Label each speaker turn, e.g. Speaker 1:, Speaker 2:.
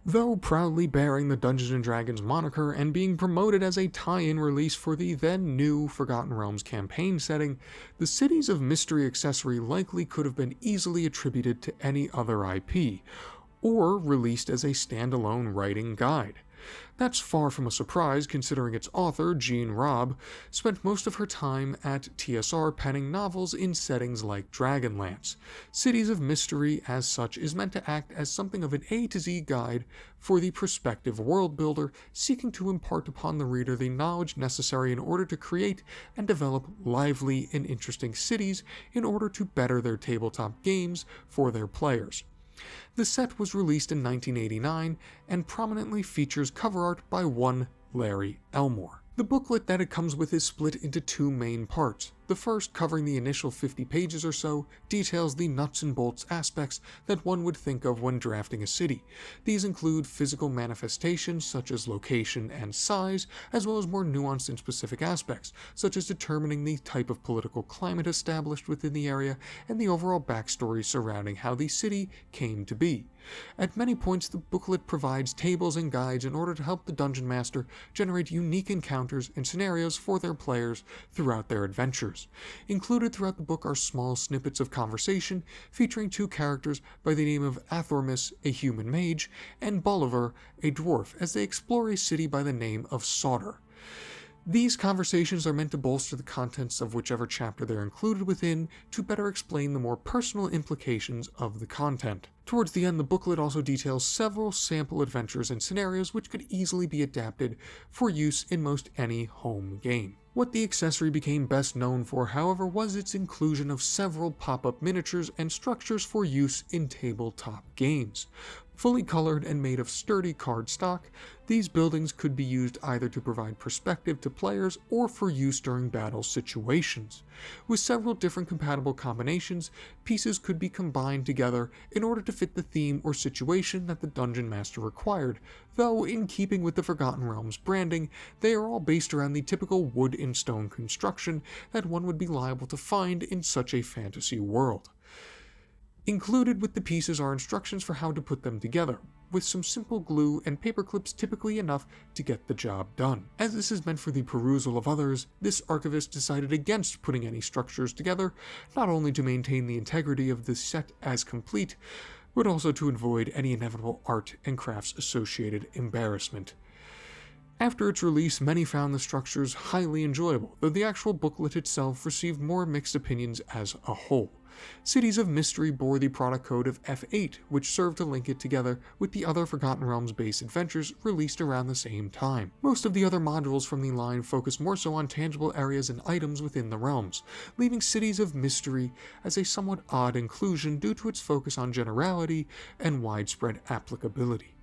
Speaker 1: Though proudly bearing the Dungeons & Dragons moniker and being promoted as a tie-in release for the then new Forgotten Realms campaign setting, the Cities of Mystery accessory likely could have been easily attributed to any other IP, or released as a standalone writing guide. That's far from a surprise considering its author, Jean Robb, spent most of her time at TSR penning novels in settings like Dragonlance. Cities of Mystery, as such, is meant to act as something of an A to Z guide for the prospective world builder seeking to impart upon the reader the knowledge necessary in order to create and develop lively and interesting cities in order to better their tabletop games for their players. The set was released in 1989 and prominently features cover art by one Larry Elmore. The booklet that it comes with is split into two main parts. The first, covering the initial 50 pages or so, details the nuts and bolts aspects that one would think of when drafting a city. These include physical manifestations such as location and size, as well as more nuanced and specific aspects, such as determining the type of political climate established within the area and the overall backstory surrounding how the city came to be. At many points, the booklet provides tables and guides in order to help the Dungeon Master generate unique encounters and scenarios for their players throughout their adventures. Included throughout the book are small snippets of conversation featuring two characters by the name of Athormus, a human mage, and Bolivar, a dwarf, as they explore a city by the name of Sauder. These conversations are meant to bolster the contents of whichever chapter they're included within to better explain the more personal implications of the content. Towards the end, the booklet also details several sample adventures and scenarios which could easily be adapted for use in most any home game. What the accessory became best known for, however, was its inclusion of several pop-up miniatures and structures for use in tabletop games. Fully colored and made of sturdy cardstock, these buildings could be used either to provide perspective to players or for use during battle situations. With several different compatible combinations, pieces could be combined together in order to fit the theme or situation that the Dungeon Master required, though in keeping with the Forgotten Realms branding, they are all based around the typical wood and stone construction that one would be liable to find in such a fantasy world. Included with the pieces are instructions for how to put them together, with some simple glue and paper clips typically enough to get the job done. As this is meant for the perusal of others, this archivist decided against putting any structures together, not only to maintain the integrity of the set as complete, but also to avoid any inevitable art and crafts associated embarrassment. After its release, many found the structures highly enjoyable, though the actual booklet itself received more mixed opinions as a whole. Cities of Mystery bore the product code of F8, which served to link it together with the other Forgotten Realms based adventures released around the same time. Most of the other modules from the line focus more so on tangible areas and items within the realms, leaving Cities of Mystery as a somewhat odd inclusion due to its focus on generality and widespread applicability.